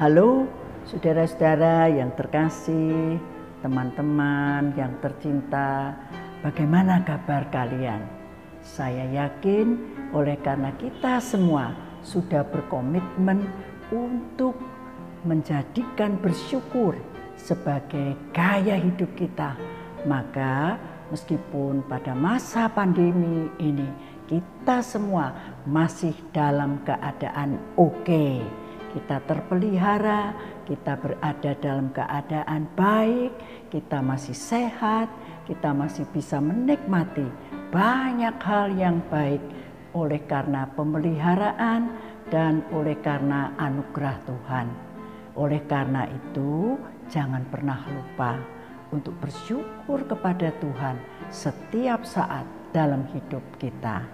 Halo saudara-saudara yang terkasih, teman-teman yang tercinta, bagaimana kabar kalian? Saya yakin oleh karena kita semua sudah berkomitmen untuk menjadikan bersyukur sebagai gaya hidup kita, maka meskipun pada masa pandemi ini kita semua masih dalam keadaan oke. Kita terpelihara, kita berada dalam keadaan baik, kita masih sehat, kita masih bisa menikmati banyak hal yang baik oleh karena pemeliharaan dan oleh karena anugerah Tuhan. Oleh karena itu, jangan pernah lupa untuk bersyukur kepada Tuhan setiap saat dalam hidup kita.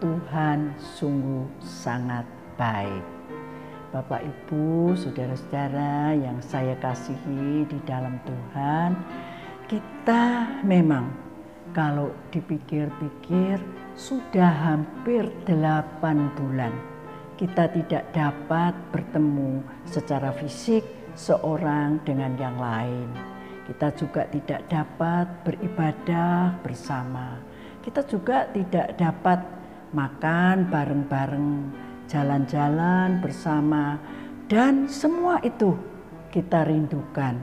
Tuhan sungguh sangat baik. Bapak, Ibu, saudara-saudara yang saya kasihi di dalam Tuhan, kita memang kalau dipikir-pikir sudah hampir 8 bulan kita tidak dapat bertemu secara fisik seorang dengan yang lain. Kita juga tidak dapat beribadah bersama. Kita juga tidak dapat makan bareng-bareng, jalan-jalan bersama, dan semua itu kita rindukan.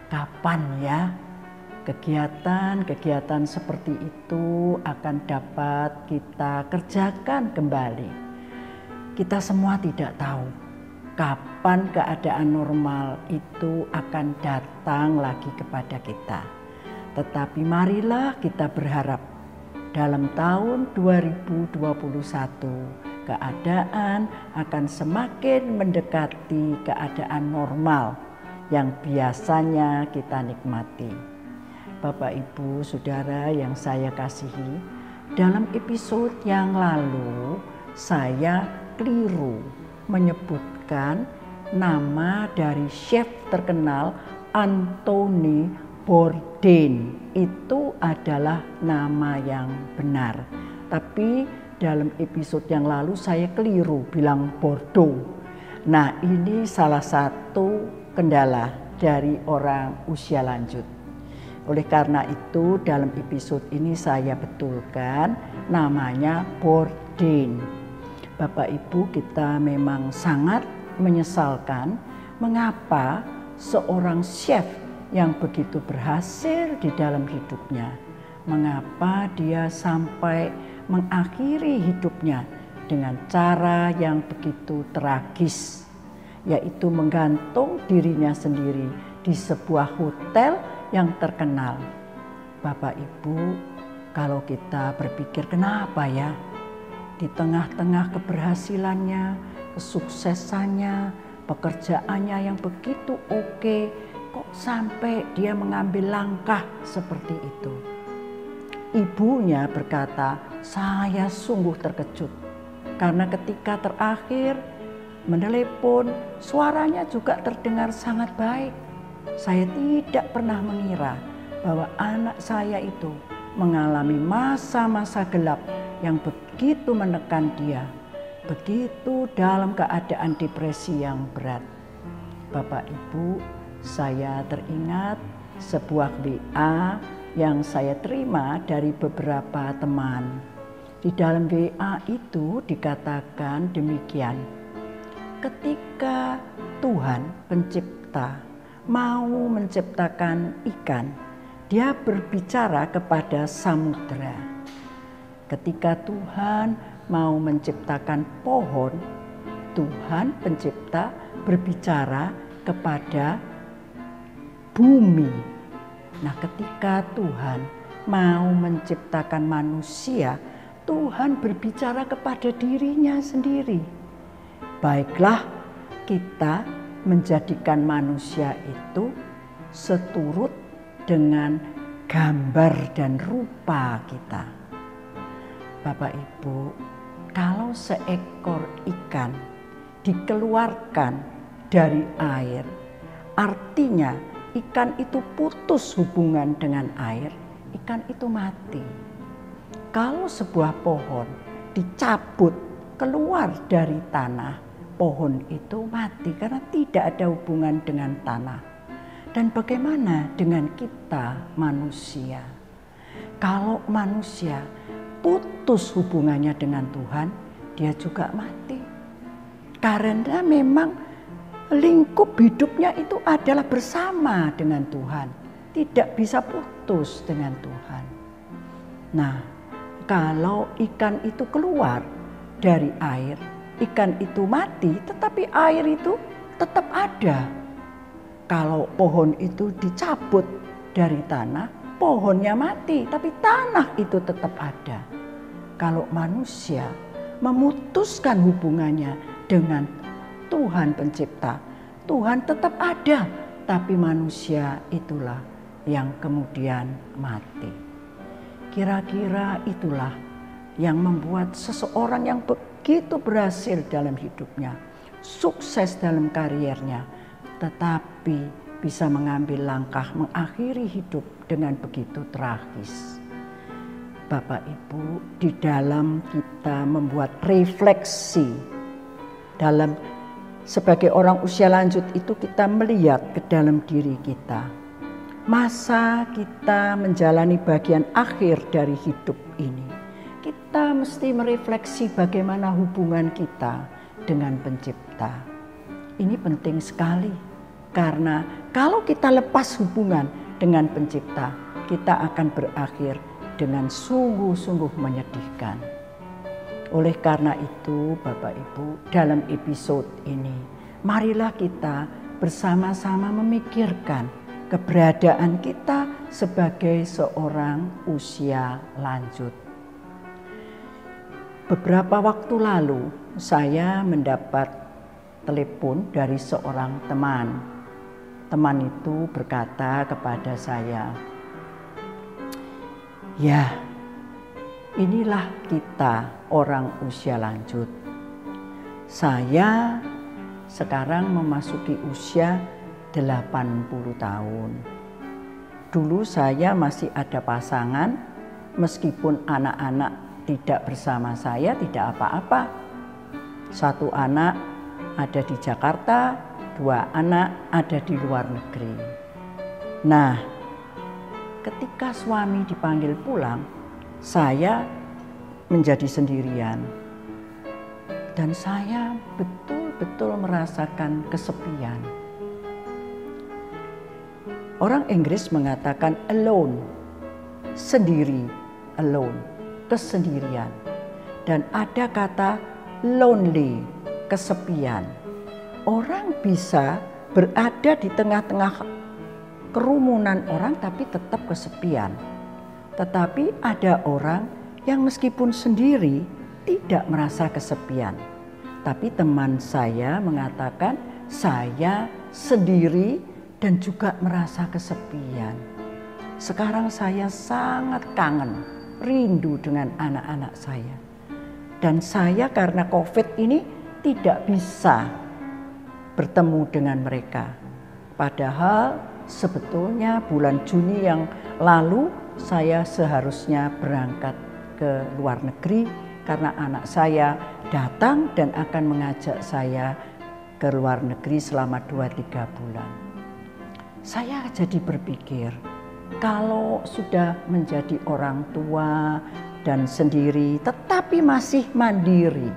Kapan ya kegiatan-kegiatan seperti itu akan dapat kita kerjakan kembali? Kita semua tidak tahu kapan keadaan normal itu akan datang lagi kepada kita. Tetapi marilah kita berharap dalam tahun 2021 keadaan akan semakin mendekati keadaan normal yang biasanya kita nikmati. Bapak, Ibu, Saudara yang saya kasihi, dalam episode yang lalu saya keliru menyebutkan nama dari chef terkenal Anthony Bourdain. Itu adalah nama yang benar. Tapi dalam episode yang lalu saya keliru bilang Bordeaux. Nah, ini salah satu kendala dari orang usia lanjut. Oleh karena itu dalam episode ini saya betulkan namanya Bourdain. Bapak, Ibu, kita memang sangat menyesalkan mengapa seorang chef yang begitu berhasil di dalam hidupnya, mengapa dia sampai mengakhiri hidupnya dengan cara yang begitu tragis, yaitu menggantung dirinya sendiri di sebuah hotel yang terkenal. Bapak, Ibu, kalau kita berpikir kenapa ya di tengah-tengah keberhasilannya, kesuksesannya, pekerjaannya yang begitu oke, kok sampai dia mengambil langkah seperti itu? Ibunya berkata, saya sungguh terkejut karena ketika terakhir menelepon, suaranya juga terdengar sangat baik. Saya tidak pernah mengira bahwa anak saya itu mengalami masa-masa gelap yang begitu menekan dia, begitu dalam keadaan depresi yang berat. Bapak, Ibu, saya teringat sebuah WA yang saya terima dari beberapa teman. Di dalam WA itu dikatakan demikian: ketika Tuhan pencipta mau menciptakan ikan, Dia berbicara kepada samudera. Ketika Tuhan mau menciptakan pohon, Tuhan pencipta berbicara kepada bumi. Nah, ketika Tuhan mau menciptakan manusia, Tuhan berbicara kepada dirinya sendiri. Baiklah, kita menjadikan manusia itu seturut dengan gambar dan rupa kita. Bapak Ibu, kalau seekor ikan dikeluarkan dari air, artinya ikan itu putus hubungan dengan air, ikan itu mati. Kalau sebuah pohon dicabut keluar dari tanah, pohon itu mati karena tidak ada hubungan dengan tanah. Dan bagaimana dengan kita manusia? Kalau manusia putus hubungannya dengan Tuhan, dia juga mati. Karena memang lingkup hidupnya itu adalah bersama dengan Tuhan, tidak bisa putus dengan Tuhan. Nah, kalau ikan itu keluar dari air, ikan itu mati, tetapi air itu tetap ada. Kalau pohon itu dicabut dari tanah, pohonnya mati, tapi tanah itu tetap ada. Kalau manusia memutuskan hubungannya dengan Tuhan Pencipta, Tuhan tetap ada, tapi manusia itulah yang kemudian mati. Kira-kira itulah yang membuat seseorang yang begitu berhasil dalam hidupnya, sukses dalam kariernya, tetapi bisa mengambil langkah mengakhiri hidup dengan begitu tragis. Bapak Ibu, di dalam kita membuat refleksi, dalam sebagai orang usia lanjut itu kita melihat ke dalam diri kita. Masa kita menjalani bagian akhir dari hidup ini, kita mesti merefleksi bagaimana hubungan kita dengan Pencipta. Ini penting sekali, karena kalau kita lepas hubungan dengan Pencipta, kita akan berakhir dengan sungguh-sungguh menyedihkan. Oleh karena itu, Bapak Ibu, dalam episode ini, marilah kita bersama-sama memikirkan keberadaan kita sebagai seorang usia lanjut. Beberapa waktu lalu, saya mendapat telepon dari seorang teman. Teman itu berkata kepada saya, "Ya, inilah kita orang usia lanjut. Saya sekarang memasuki usia 80 tahun. Dulu saya masih ada pasangan, meskipun anak-anak tidak bersama saya, tidak apa-apa. Satu anak ada di Jakarta, 2 anak ada di luar negeri. Nah, ketika suami dipanggil pulang, saya menjadi sendirian. Dan saya betul-betul merasakan kesepian. Orang Inggris mengatakan alone, sendiri, alone, kesendirian. Dan ada kata lonely, kesepian. Orang bisa berada di tengah-tengah kerumunan orang tapi tetap kesepian. Tetapi ada orang yang meskipun sendiri tidak merasa kesepian. Tapi teman saya mengatakan saya sendiri dan juga merasa kesepian. Sekarang saya sangat kangen, rindu dengan anak-anak saya. Dan saya karena COVID ini tidak bisa bertemu dengan mereka. Padahal sebetulnya bulan Juni yang lalu saya seharusnya berangkat ke luar negeri karena anak saya datang dan akan mengajak saya ke luar negeri selama 2-3 bulan. Saya jadi berpikir, kalau sudah menjadi orang tua dan sendiri tetapi masih mandiri,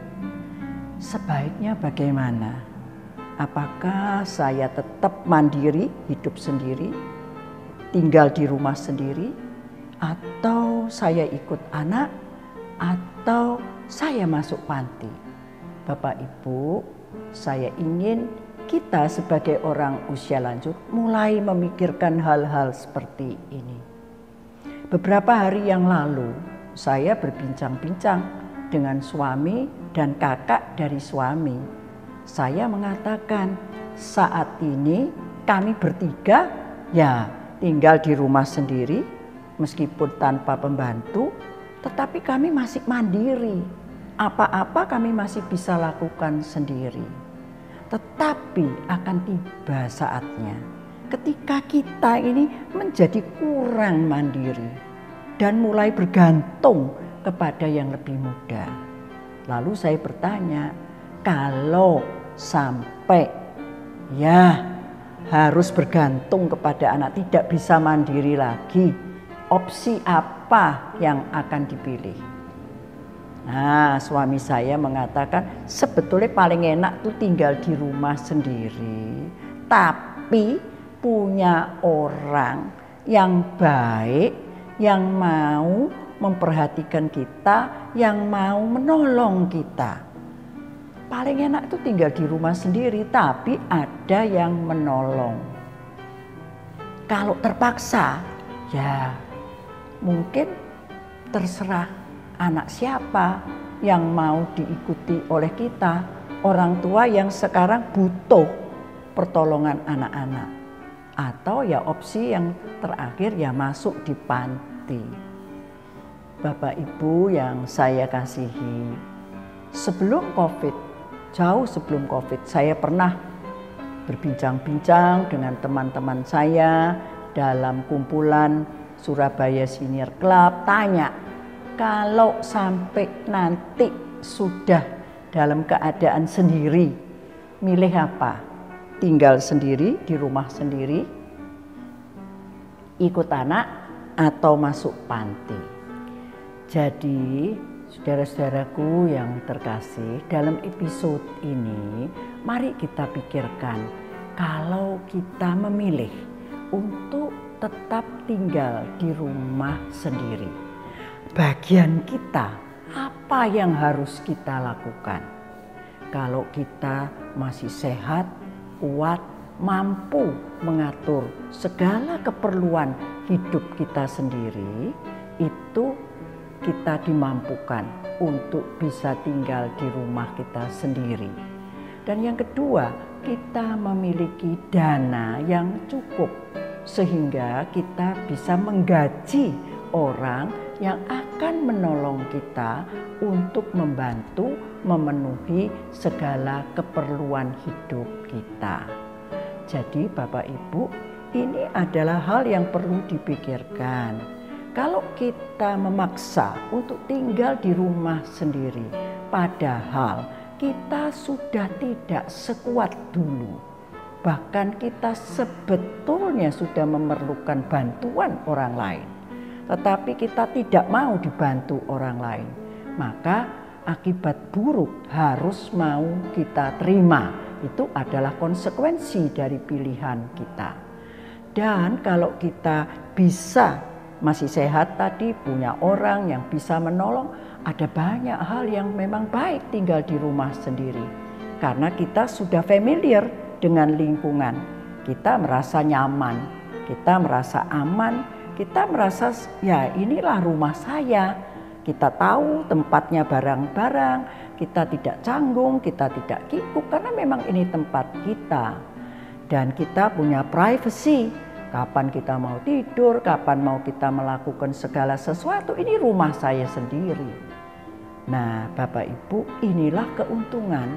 sebaiknya bagaimana? Apakah saya tetap mandiri, hidup sendiri, tinggal di rumah sendiri, atau saya ikut anak, atau saya masuk panti? Bapak Ibu, saya ingin kita sebagai orang usia lanjut mulai memikirkan hal-hal seperti ini. Beberapa hari yang lalu saya berbincang-bincang dengan suami dan kakak dari suami. saya mengatakan saat ini kami bertiga ya tinggal di rumah sendiri meskipun tanpa pembantu, tetapi kami masih mandiri. Apa-apa kami masih bisa lakukan sendiri. Tetapi akan tiba saatnya ketika kita ini menjadi kurang mandiri dan mulai bergantung kepada yang lebih muda. Lalu saya bertanya, kalau sampai ya harus bergantung kepada anak, tidak bisa mandiri lagi, opsi apa yang akan dipilih? Nah, suami saya mengatakan sebetulnya paling enak tuh tinggal di rumah sendiri, tapi punya orang yang baik, yang mau memperhatikan kita, yang mau menolong kita. Paling enak tuh tinggal di rumah sendiri, tapi ada yang menolong. Kalau terpaksa, ya mungkin terserah anak siapa yang mau diikuti oleh kita, orang tua yang sekarang butuh pertolongan anak-anak. Atau ya opsi yang terakhir ya masuk di panti. Bapak Ibu yang saya kasihi, sebelum COVID, jauh sebelum COVID, saya pernah berbincang-bincang dengan teman-teman saya dalam kumpulan Surabaya Senior Club, tanya, kalau sampai nanti sudah dalam keadaan sendiri, milih apa? Tinggal sendiri, di rumah sendiri, ikut anak, atau masuk panti. Jadi, saudara-saudaraku yang terkasih, dalam episode ini, mari kita pikirkan, kalau kita memilih untuk tetap tinggal di rumah sendiri, bagian kita, apa yang harus kita lakukan? Kalau kita masih sehat, kuat, mampu mengatur segala keperluan hidup kita sendiri, itu kita dimampukan untuk bisa tinggal di rumah kita sendiri. Dan yang kedua, kita memiliki dana yang cukup sehingga kita bisa menggaji orang yang akan menolong kita untuk membantu memenuhi segala keperluan hidup kita. Jadi Bapak Ibu, ini adalah hal yang perlu dipikirkan. Kalau kita memaksa untuk tinggal di rumah sendiri, padahal kita sudah tidak sekuat dulu. Bahkan kita sebetulnya sudah memerlukan bantuan orang lain. Tetapi kita tidak mau dibantu orang lain, maka akibat buruk harus mau kita terima. Itu adalah konsekuensi dari pilihan kita. Dan kalau kita bisa masih sehat tadi, punya orang yang bisa menolong, ada banyak hal yang memang baik tinggal di rumah sendiri. Karena kita sudah familiar dengan lingkungan, kita merasa nyaman, kita merasa aman, kita merasa ya inilah rumah saya. Kita tahu tempatnya barang-barang, kita tidak canggung, kita tidak kikuk karena memang ini tempat kita. Dan kita punya privacy, kapan kita mau tidur, kapan mau kita melakukan segala sesuatu, ini rumah saya sendiri. Nah Bapak Ibu, inilah keuntungan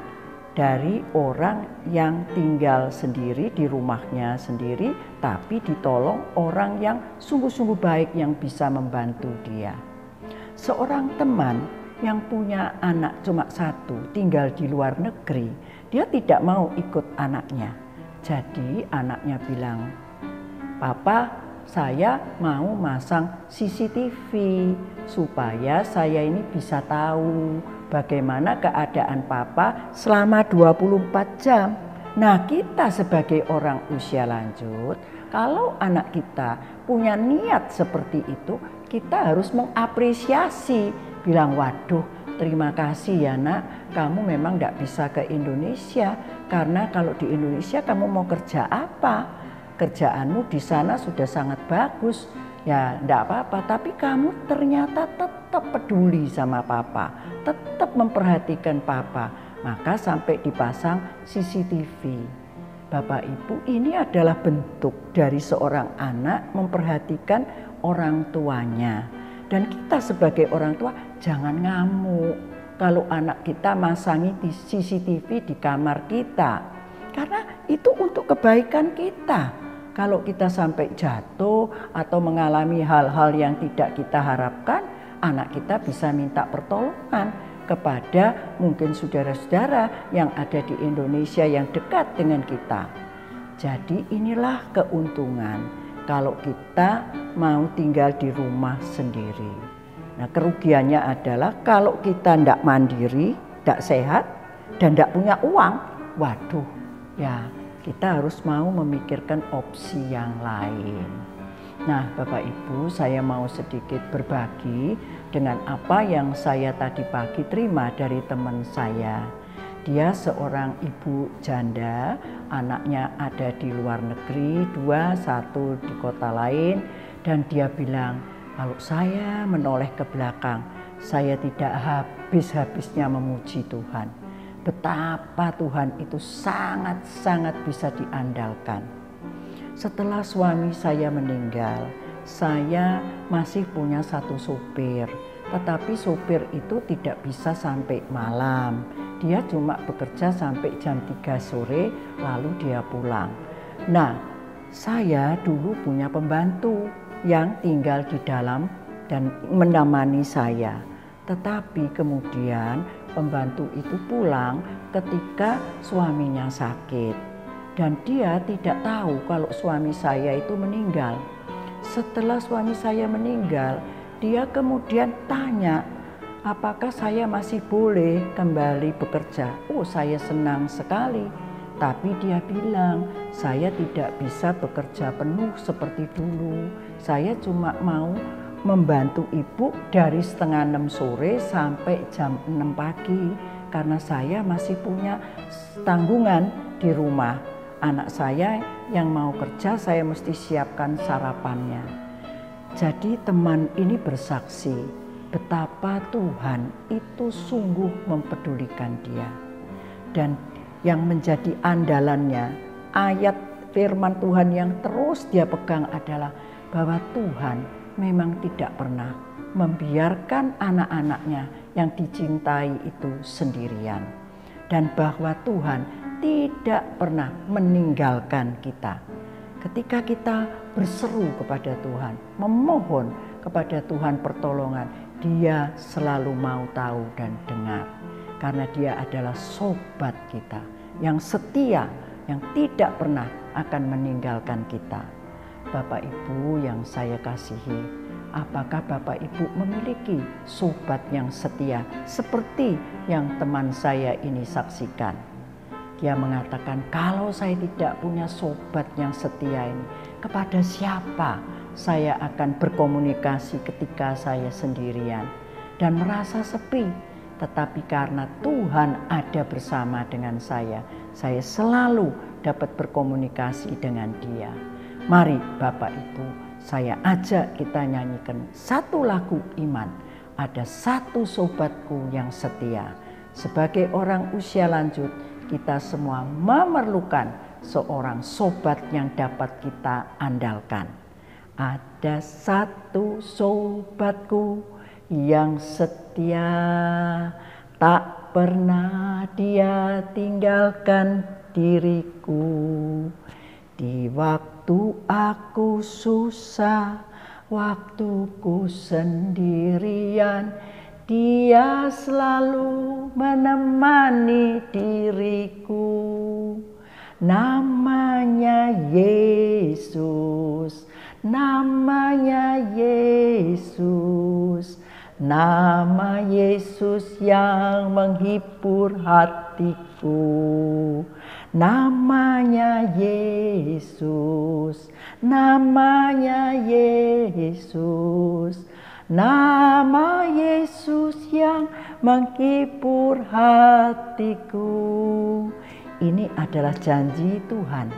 dari orang yang tinggal sendiri di rumahnya sendiri, tapi ditolong orang yang sungguh-sungguh baik yang bisa membantu dia. Seorang teman yang punya anak cuma satu, tinggal di luar negeri, dia tidak mau ikut anaknya. Jadi anaknya bilang, "Papa, saya mau masang CCTV supaya saya ini bisa tahu bagaimana keadaan Papa selama 24 jam. Nah kita sebagai orang usia lanjut, kalau anak kita punya niat seperti itu, kita harus mengapresiasi. Bilang, waduh terima kasih ya nak, kamu memang tidak bisa ke Indonesia. Karena kalau di Indonesia kamu mau kerja apa? Kerjaanmu di sana sudah sangat bagus. Ya enggak apa-apa, tapi kamu ternyata tetap peduli sama Papa, tetap memperhatikan Papa. Maka sampai dipasang CCTV. Bapak Ibu, ini adalah bentuk dari seorang anak memperhatikan orang tuanya. Dan kita sebagai orang tua jangan ngamuk kalau anak kita masangi di CCTV di kamar kita. Karena itu untuk kebaikan kita. Kalau kita sampai jatuh atau mengalami hal-hal yang tidak kita harapkan, anak kita bisa minta pertolongan kepada mungkin saudara-saudara yang ada di Indonesia yang dekat dengan kita. Jadi inilah keuntungan kalau kita mau tinggal di rumah sendiri. Nah, kerugiannya adalah kalau kita tidak mandiri, tidak sehat, dan tidak punya uang, waduh, ya kita harus mau memikirkan opsi yang lain. Nah, Bapak Ibu, saya mau sedikit berbagi dengan apa yang saya tadi pagi terima dari teman saya. Dia seorang ibu janda, anaknya ada di luar negeri, 2, 1 di kota lain, dan dia bilang, kalau saya menoleh ke belakang, saya tidak habis-habisnya memuji Tuhan. Betapa Tuhan itu sangat-sangat bisa diandalkan. Setelah suami saya meninggal, saya masih punya 1 sopir. Tetapi sopir itu tidak bisa sampai malam. Dia cuma bekerja sampai jam 3 sore, lalu dia pulang. Nah, saya dulu punya pembantu yang tinggal di dalam dan menemani saya. Tetapi kemudian pembantu itu pulang ketika suaminya sakit. Dan dia tidak tahu kalau suami saya itu meninggal. Setelah suami saya meninggal, dia kemudian tanya, apakah saya masih boleh kembali bekerja? Oh, saya senang sekali. Tapi dia bilang, saya tidak bisa bekerja penuh seperti dulu. Saya cuma mau membantu ibu dari setengah 6 sore sampai jam 6 pagi. Karena saya masih punya tanggungan di rumah. Anak saya yang mau kerja, saya mesti siapkan sarapannya. Jadi teman ini bersaksi betapa Tuhan itu sungguh mempedulikan dia. Dan yang menjadi andalannya, ayat firman Tuhan yang terus dia pegang adalah bahwa Tuhan memang tidak pernah membiarkan anak-anaknya yang dicintai itu sendirian. Dan bahwa Tuhan tidak pernah meninggalkan kita. Ketika kita berseru kepada Tuhan, memohon kepada Tuhan pertolongan, Dia selalu mau tahu dan dengar. Karena Dia adalah sobat kita yang setia, yang tidak pernah akan meninggalkan kita. Bapak Ibu yang saya kasihi, apakah Bapak Ibu memiliki sobat yang setia seperti yang teman saya ini saksikan? Dia mengatakan, kalau saya tidak punya sobat yang setia ini, kepada siapa saya akan berkomunikasi ketika saya sendirian dan merasa sepi. Tetapi karena Tuhan ada bersama dengan saya selalu dapat berkomunikasi dengan Dia. Mari Bapak Ibu, saya ajak kita nyanyikan 1 lagu iman. Ada 1 sobatku yang setia. Sebagai orang usia lanjut, kita semua memerlukan seorang sobat yang dapat kita andalkan. Ada 1 sobatku yang setia, tak pernah dia tinggalkan diriku. Di waktu aku susah, waktuku sendirian, Dia selalu menemani diriku. Namanya Yesus, namanya Yesus, nama Yesus yang menghibur hatiku. Namanya Yesus, namanya Yesus, nama Yesus yang menghibur hatiku. Ini adalah janji Tuhan.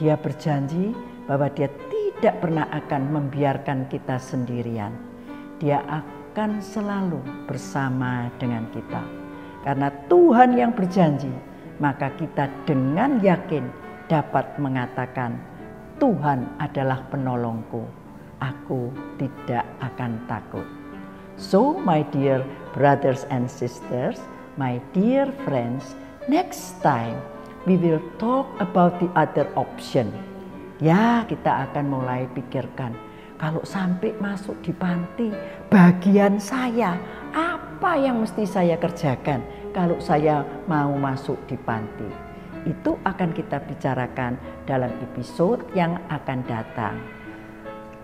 Dia berjanji bahwa Dia tidak pernah akan membiarkan kita sendirian. Dia akan selalu bersama dengan kita. Karena Tuhan yang berjanji, maka kita dengan yakin dapat mengatakan, Tuhan adalah penolongku, aku tidak akan takut. So my dear brothers and sisters, my dear friends, next time we will talk about the other option. Ya, kita akan mulai pikirkan, kalau sampai masuk di panti, bagian saya, apa yang mesti saya kerjakan kalau saya mau masuk di panti? Itu akan kita bicarakan dalam episode yang akan datang.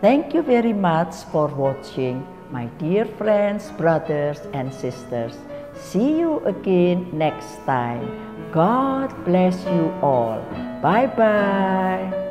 Thank you very much for watching, my dear friends, brothers and sisters. See you again next time. God bless you all. Bye-bye.